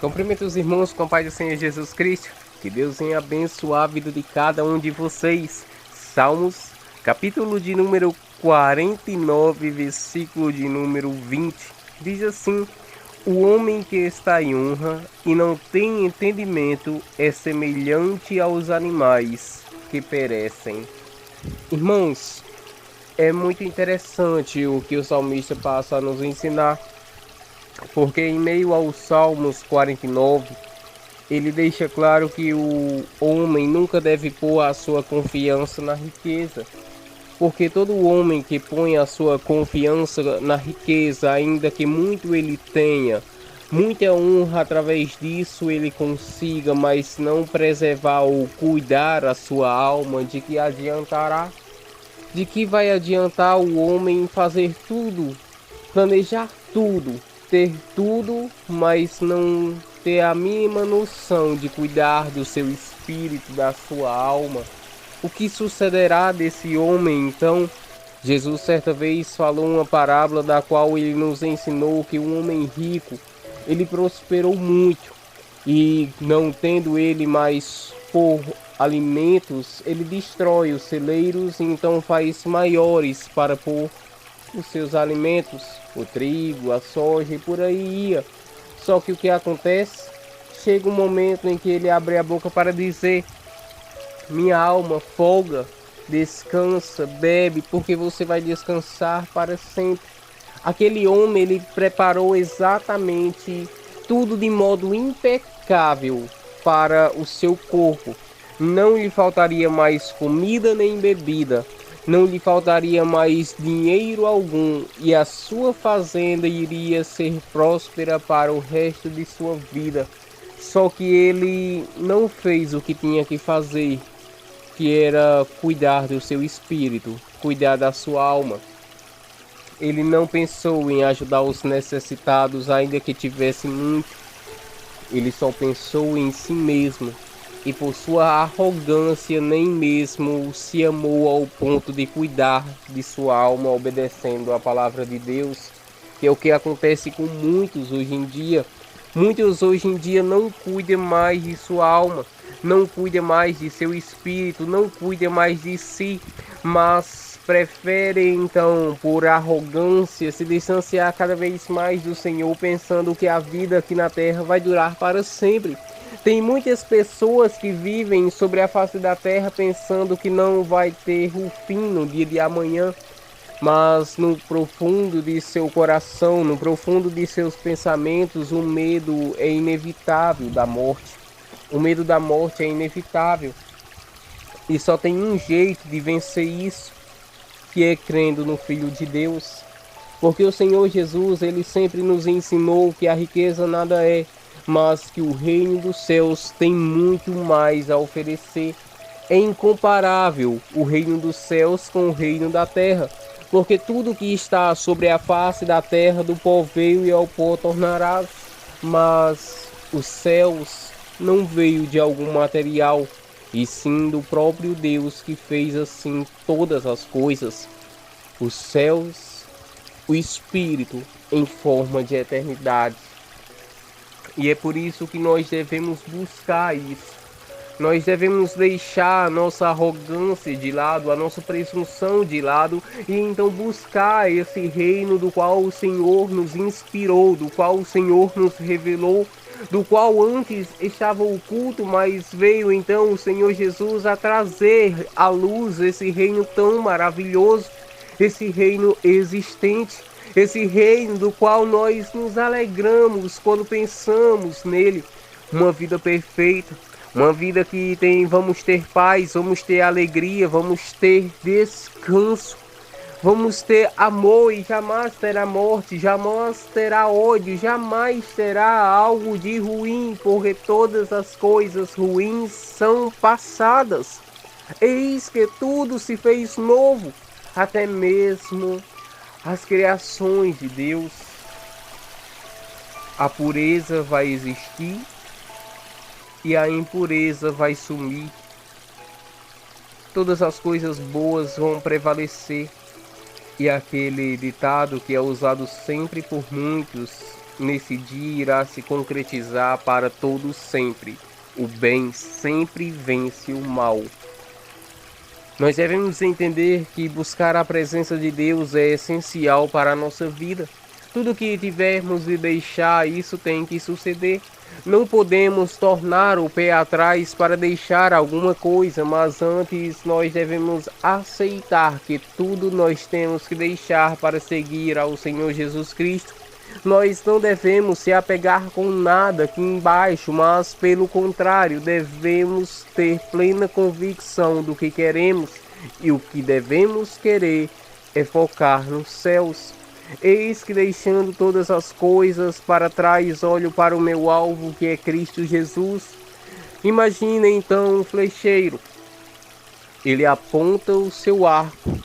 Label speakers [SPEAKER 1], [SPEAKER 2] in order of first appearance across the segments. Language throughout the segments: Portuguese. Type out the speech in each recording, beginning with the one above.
[SPEAKER 1] Cumprimento os irmãos com a paz do Senhor Jesus Cristo. Que Deus venha abençoar a vida de cada um de vocês. Salmos, capítulo de número 49, versículo de número 20. Diz assim: o homem que está em honra e não tem entendimento é semelhante aos animais que perecem. Irmãos, é muito interessante o que o salmista passa a nos ensinar, porque em meio aos Salmos 49, ele deixa claro que o homem nunca deve pôr a sua confiança na riqueza, porque todo homem que põe a sua confiança na riqueza, ainda que muito ele tenha, muita honra através disso ele consiga, mas não preservar ou cuidar a sua alma, de que adiantará? De que vai adiantar o homem fazer tudo, planejar tudo, ter tudo, mas não ter a mínima noção de cuidar do seu espírito, da sua alma? O que sucederá desse homem então? Jesus certa vez falou uma parábola da qual ele nos ensinou que um homem rico, ele prosperou muito e não tendo ele mais por alimentos, ele destrói os celeiros e então faz maiores para pôr os seus alimentos, o trigo, a soja e por aí ia. Só que o que acontece? Chega um momento em que ele abre a boca para dizer: minha alma, folga, descansa, bebe, porque você vai descansar para sempre. Aquele homem, ele preparou exatamente tudo de modo impecável para o seu corpo. Não lhe faltaria mais comida nem bebida, não lhe faltaria mais dinheiro algum, e a sua fazenda iria ser próspera para o resto de sua vida. Só que ele não fez o que tinha que fazer, que era cuidar do seu espírito, cuidar da sua alma. Ele não pensou em ajudar os necessitados, ainda que tivesse muito. Ele só pensou em si mesmo. E por sua arrogância nem mesmo se amou ao ponto de cuidar de sua alma, obedecendo a palavra de Deus, que é o que acontece com muitos hoje em dia. Muitos hoje em dia não cuidam mais de sua alma, não cuidam mais de seu espírito, não cuidam mais de si, mas preferem então, por arrogância, se distanciar cada vez mais do Senhor, pensando que a vida aqui na terra vai durar para sempre. Tem muitas pessoas que vivem sobre a face da terra pensando que não vai ter o fim no dia de amanhã, mas no profundo de seu coração, no profundo de seus pensamentos, o medo é inevitável da morte. O medo da morte é inevitável. E só tem um jeito de vencer isso, que é crendo no Filho de Deus. Porque o Senhor Jesus, ele sempre nos ensinou que a riqueza nada é, mas que o reino dos céus tem muito mais a oferecer. É incomparável o reino dos céus com o reino da terra, porque tudo que está sobre a face da terra do pó veio e ao pó tornarás, mas os céus não veio de algum material, e sim do próprio Deus que fez assim todas as coisas. Os céus, o Espírito em forma de eternidade. E é por isso que nós devemos buscar isso. Nós devemos deixar a nossa arrogância de lado, a nossa presunção de lado, e então buscar esse reino do qual o Senhor nos inspirou, do qual o Senhor nos revelou, do qual antes estava oculto, mas veio então o Senhor Jesus a trazer à luz esse reino tão maravilhoso, esse reino existente, esse reino do qual nós nos alegramos quando pensamos nele. Uma vida perfeita, uma vida que vamos ter paz, vamos ter alegria, vamos ter descanso, vamos ter amor e jamais terá morte, jamais terá ódio, jamais terá algo de ruim, porque todas as coisas ruins são passadas. Eis que tudo se fez novo, até mesmo as criações de Deus. A pureza vai existir e a impureza vai sumir. Todas as coisas boas vão prevalecer. E aquele ditado que é usado sempre por muitos, nesse dia irá se concretizar para todos sempre. O bem sempre vence o mal. Nós devemos entender que buscar a presença de Deus é essencial para a nossa vida. Tudo que tivermos de deixar, isso tem que suceder. Não podemos tornar o pé atrás para deixar alguma coisa, mas antes nós devemos aceitar que tudo nós temos que deixar para seguir ao Senhor Jesus Cristo. Nós não devemos se apegar com nada aqui embaixo, mas pelo contrário, devemos ter plena convicção do que queremos, e o que devemos querer é focar nos céus. Eis que, deixando todas as coisas para trás, olho para o meu alvo, que é Cristo Jesus. Imagina então um flecheiro. Ele aponta o seu arco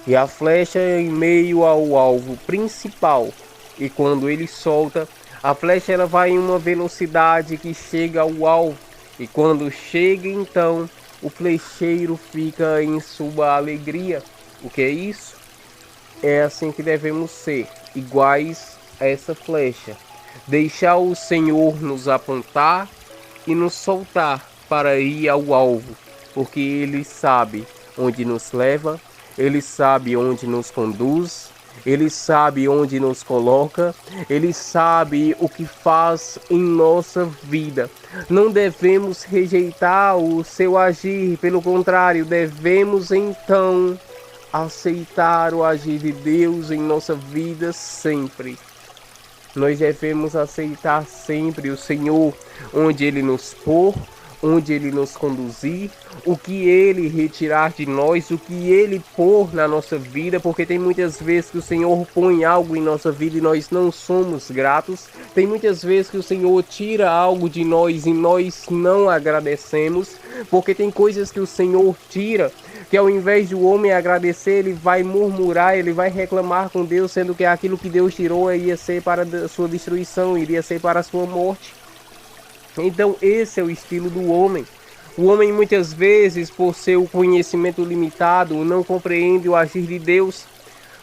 [SPEAKER 1] e a flecha em meio ao alvo principal. E quando ele solta, a flecha ela vai em uma velocidade que chega ao alvo. E quando chega então, o flecheiro fica em sua alegria. O que é isso? É assim que devemos ser, iguais a essa flecha. Deixar o Senhor nos apontar e nos soltar para ir ao alvo, porque Ele sabe onde nos leva, Ele sabe onde nos conduz, Ele sabe onde nos coloca, Ele sabe o que faz em nossa vida. Não devemos rejeitar o seu agir, pelo contrário, devemos então aceitar o agir de Deus em nossa vida sempre. Nós devemos aceitar sempre o Senhor, onde Ele nos pôr, onde Ele nos conduzir, o que Ele retirar de nós, o que Ele pôr na nossa vida, porque tem muitas vezes que o Senhor põe algo em nossa vida e nós não somos gratos. Tem muitas vezes que o Senhor tira algo de nós e nós não agradecemos, porque tem coisas que o Senhor tira, que ao invés do homem agradecer, ele vai murmurar, ele vai reclamar com Deus, sendo que aquilo que Deus tirou ia ser para a sua destruição, iria ser para a sua morte. Então esse é o estilo do homem. O homem muitas vezes, por seu conhecimento limitado, não compreende o agir de Deus,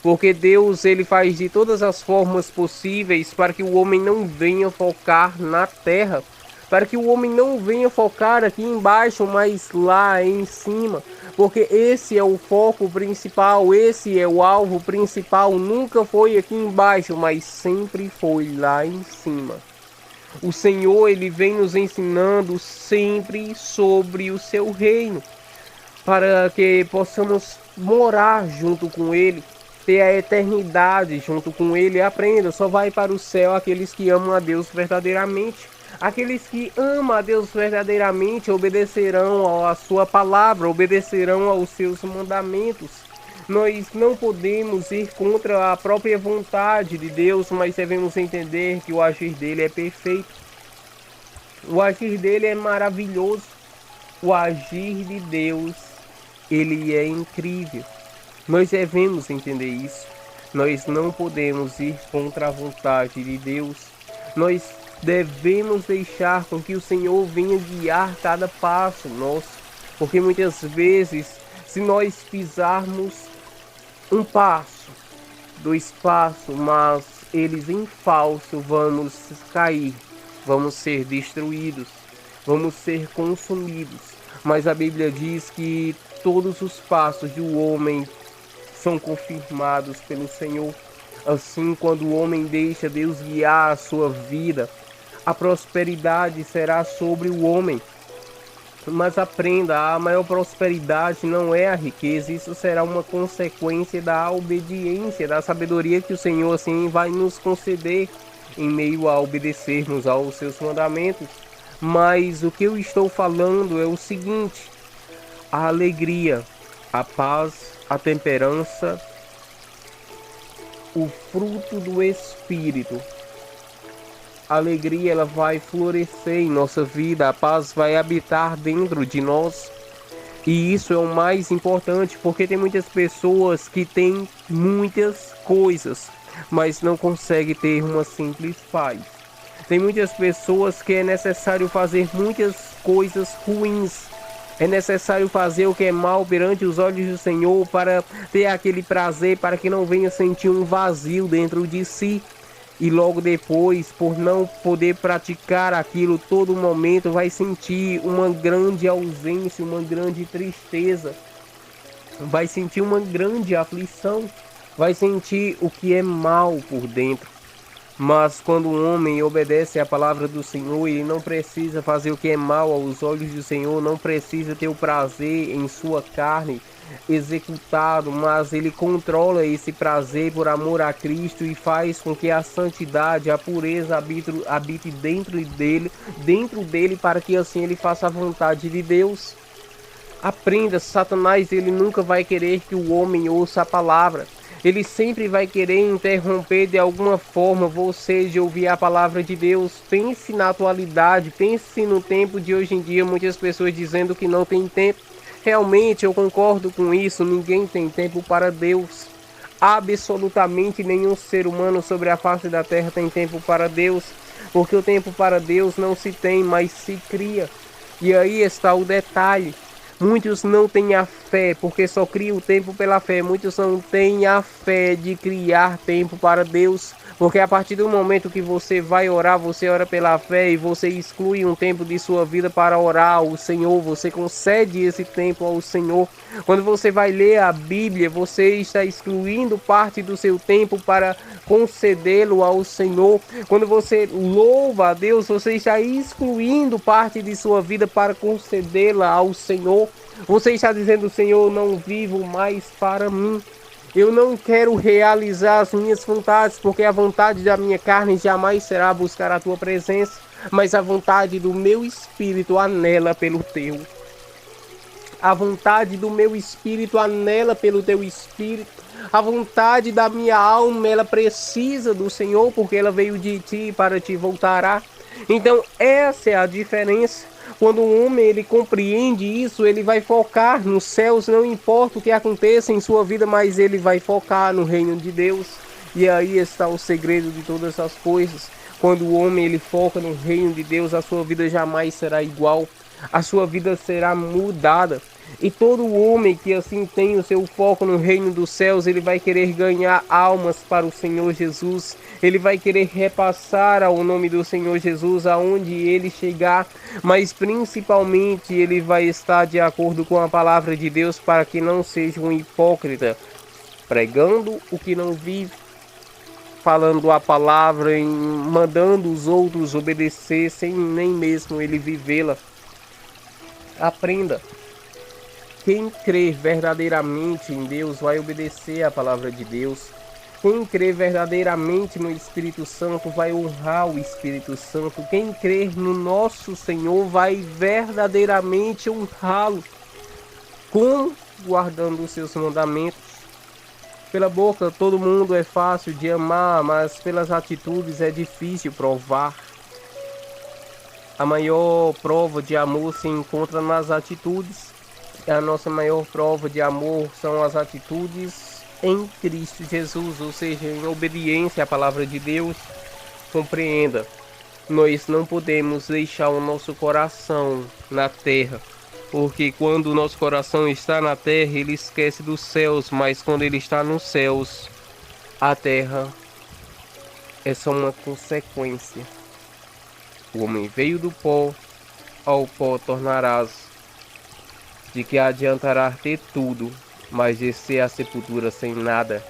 [SPEAKER 1] porque Deus ele faz de todas as formas possíveis para que o homem não venha focar na terra, para que o homem não venha focar aqui embaixo, mas lá em cima, porque esse é o foco principal, esse é o alvo principal. Nunca foi aqui embaixo, mas sempre foi lá em cima. O Senhor ele vem nos ensinando sempre sobre o seu reino, para que possamos morar junto com Ele, ter a eternidade junto com Ele. Aprenda, só vai para o céu aqueles que amam a Deus verdadeiramente. Aqueles que amam a Deus verdadeiramente obedecerão à sua palavra, obedecerão aos seus mandamentos. Nós não podemos ir contra a própria vontade de Deus, mas devemos entender que o agir dele é perfeito. O agir dele é maravilhoso. O agir de Deus, ele é incrível. Nós devemos entender isso. Nós não podemos ir contra a vontade de Deus. Nós devemos deixar com que o Senhor venha guiar cada passo nosso, porque muitas vezes, se nós pisarmos um passo, 2 passos, mas eles em falso, vamos cair, vamos ser destruídos, vamos ser consumidos. Mas a Bíblia diz que todos os passos do homem são confirmados pelo Senhor. Assim, quando o homem deixa Deus guiar a sua vida, a prosperidade será sobre o homem. Mas aprenda, a maior prosperidade não é a riqueza, isso será uma consequência da obediência, da sabedoria que o Senhor assim vai nos conceder em meio a obedecermos aos seus mandamentos. Mas o que eu estou falando é o seguinte: a alegria, a paz, a temperança, o fruto do Espírito. A alegria ela vai florescer em nossa vida, a paz vai habitar dentro de nós. E isso é o mais importante, porque tem muitas pessoas que têm muitas coisas, mas não conseguem ter uma simples paz. Tem muitas pessoas que é necessário fazer muitas coisas ruins. É necessário fazer o que é mal perante os olhos do Senhor para ter aquele prazer, para que não venha sentir um vazio dentro de si. e logo depois, por não poder praticar aquilo todo momento, vai sentir uma grande ausência, uma grande tristeza, vai sentir uma grande aflição, vai sentir o que é mal por dentro. Mas quando o homem obedece à palavra do Senhor, ele não precisa fazer o que é mal aos olhos do Senhor, não precisa ter o prazer em sua carne executado, mas ele controla esse prazer por amor a Cristo e faz com que a santidade, a pureza habite dentro dele, para que assim ele faça a vontade de Deus. Aprenda, Satanás ele nunca vai querer que o homem ouça a palavra. Ele sempre vai querer interromper de alguma forma você de ouvir a palavra de Deus. Pense na atualidade, pense no tempo de hoje em dia, muitas pessoas dizendo que não tem tempo. Realmente eu concordo com isso, ninguém tem tempo para Deus. Absolutamente nenhum ser humano sobre a face da terra tem tempo para Deus, porque o tempo para Deus não se tem, mas se cria. E aí está o detalhe. Muitos não têm a fé, porque só criam o tempo pela fé. Muitos não têm a fé de criar tempo para Deus, porque a partir do momento que você vai orar, você ora pela fé e você exclui um tempo de sua vida para orar ao Senhor. Você concede esse tempo ao Senhor. Quando você vai ler a Bíblia, você está excluindo parte do seu tempo para concedê-lo ao Senhor. Quando você louva a Deus, você está excluindo parte de sua vida para concedê-la ao Senhor. Você está dizendo: Senhor, não vivo mais para mim. Eu não quero realizar as minhas vontades, porque a vontade da minha carne jamais será buscar a tua presença, mas a vontade do meu espírito anela pelo teu. A vontade do meu espírito anela pelo teu espírito. A vontade da minha alma, ela precisa do Senhor, porque ela veio de ti para te voltará. Então essa é a diferença. Quando o homem ele compreende isso, ele vai focar nos céus, não importa o que aconteça em sua vida, mas ele vai focar no reino de Deus. E aí está o segredo de todas essas coisas. Quando o homem ele foca no reino de Deus, a sua vida jamais será igual. A sua vida será mudada. E todo homem que assim tem o seu foco no reino dos céus, ele vai querer ganhar almas para o Senhor Jesus. Ele vai querer repassar ao nome do Senhor Jesus aonde ele chegar. Mas principalmente ele vai estar de acordo com a palavra de Deus, para que não seja um hipócrita, pregando o que não vive, falando a palavra e mandando os outros obedecer sem nem mesmo ele vivê-la. Aprenda. Quem crê verdadeiramente em Deus vai obedecer a palavra de Deus. Quem crê verdadeiramente no Espírito Santo vai honrar o Espírito Santo. Quem crê no nosso Senhor vai verdadeiramente honrá-lo. Como? Guardando os seus mandamentos. Pela boca todo mundo é fácil de amar, mas pelas atitudes é difícil provar. A maior prova de amor se encontra nas atitudes. A nossa maior prova de amor são as atitudes em Cristo Jesus, ou seja, em obediência à palavra de Deus. Compreenda, nós não podemos deixar o nosso coração na terra, porque quando o nosso coração está na terra, ele esquece dos céus, mas quando ele está nos céus, a terra é só uma consequência. O homem veio do pó, ao pó tornarás. De que adiantará ter tudo, mas descer à sepultura sem nada?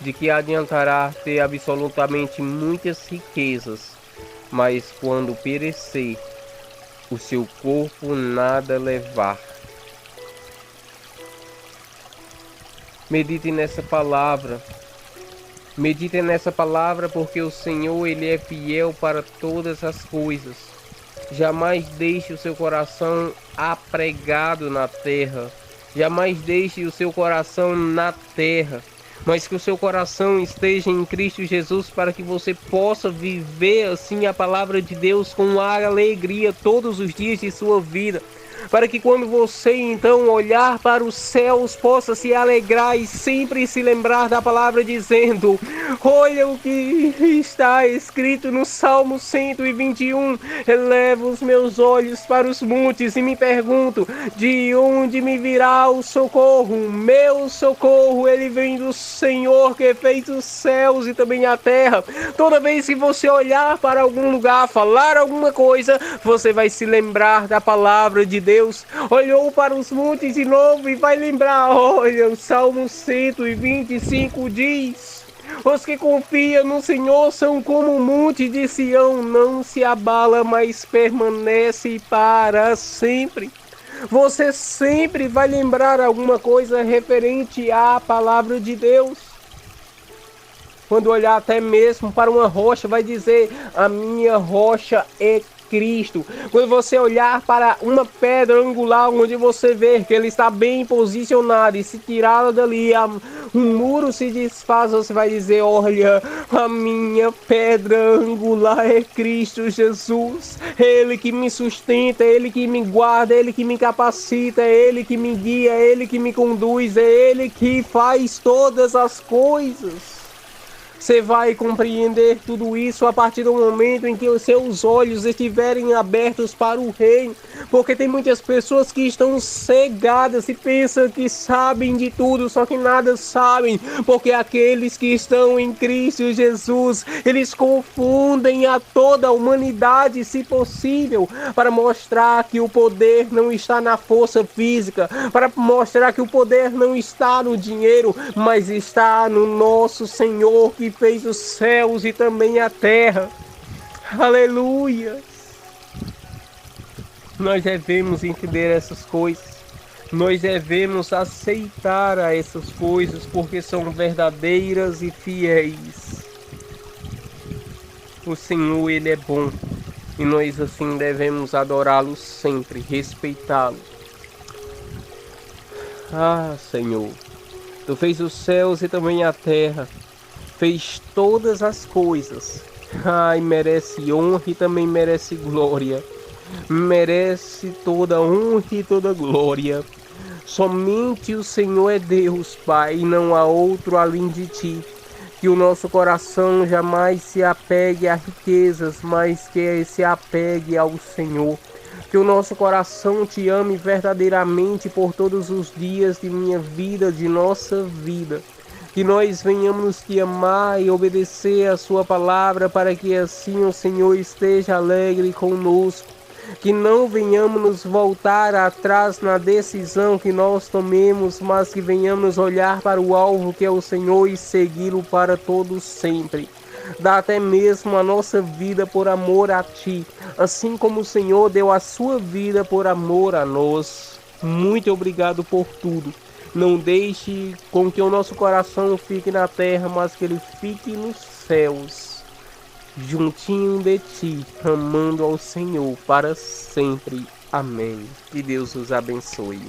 [SPEAKER 1] De que adiantará ter absolutamente muitas riquezas, mas quando perecer, o seu corpo nada levar? Medite nessa palavra. Medite nessa palavra, porque o Senhor ele é fiel para todas as coisas. Jamais deixe o seu coração apregado na terra. Jamais deixe o seu coração na terra. Mas que o seu coração esteja em Cristo Jesus, para que você possa viver assim a palavra de Deus com alegria todos os dias de sua vida. para que quando você então olhar para os céus possa se alegrar e sempre se lembrar da palavra dizendo: olha o que está escrito no Salmo 121, elevo os meus olhos para os montes e me pergunto, de onde me virá o socorro? Meu socorro, ele vem do Senhor que fez os céus e também a terra. Toda vez que você olhar para algum lugar, falar alguma coisa, você vai se lembrar da palavra de Deus. Olhou para os montes de novo e vai lembrar, olha, o Salmo 125 diz: os que confiam no Senhor são como o monte de Sião, não se abala, mas permanece para sempre. Você sempre vai lembrar alguma coisa referente à palavra de Deus. Quando olhar até mesmo para uma rocha, vai dizer: a minha rocha é Cristo. Quando você olhar para uma pedra angular, onde você vê que ele está bem posicionado e se tirá-la dali, um muro se desfaz, você vai dizer: olha, a minha pedra angular é Cristo Jesus. Ele que me sustenta, ele que me guarda, ele que me capacita, ele que me guia, ele que me conduz, é ele que faz todas as coisas. Você vai compreender tudo isso a partir do momento em que os seus olhos estiverem abertos para o reino. Porque tem muitas pessoas que estão cegadas e pensam que sabem de tudo, só que nada sabem. Porque aqueles que estão em Cristo Jesus, eles confundem a toda a humanidade, se possível, para mostrar que o poder não está na força física, para mostrar que o poder não está no dinheiro, mas está no nosso Senhor que fez os céus e também a terra. Aleluia! Nós devemos entender essas coisas. Nós devemos aceitar essas coisas porque são verdadeiras e fiéis. O Senhor, ele é bom e nós assim devemos adorá-lo sempre, respeitá-lo. Ah, Senhor, Tu fez os céus e também a terra. Fez todas as coisas. Ai, merece honra e também merece glória. Merece toda honra e toda glória. Somente o Senhor é Deus, Pai, e não há outro além de Ti. Que o nosso coração jamais se apegue a riquezas, mas que se apegue ao Senhor. Que o nosso coração Te ame verdadeiramente por todos os dias de minha vida, de nossa vida. Que nós venhamos Te amar e obedecer a Sua palavra, para que assim o Senhor esteja alegre conosco. Que não venhamos nos voltar atrás na decisão que nós tomemos, mas que venhamos olhar para o alvo que é o Senhor e segui-lo para todos sempre. Dá até mesmo a nossa vida por amor a Ti, assim como o Senhor deu a Sua vida por amor a nós. Muito obrigado por tudo. Não deixe com que o nosso coração fique na terra, mas que ele fique nos céus, juntinho de Ti, amando ao Senhor para sempre. Amém. Que Deus os abençoe.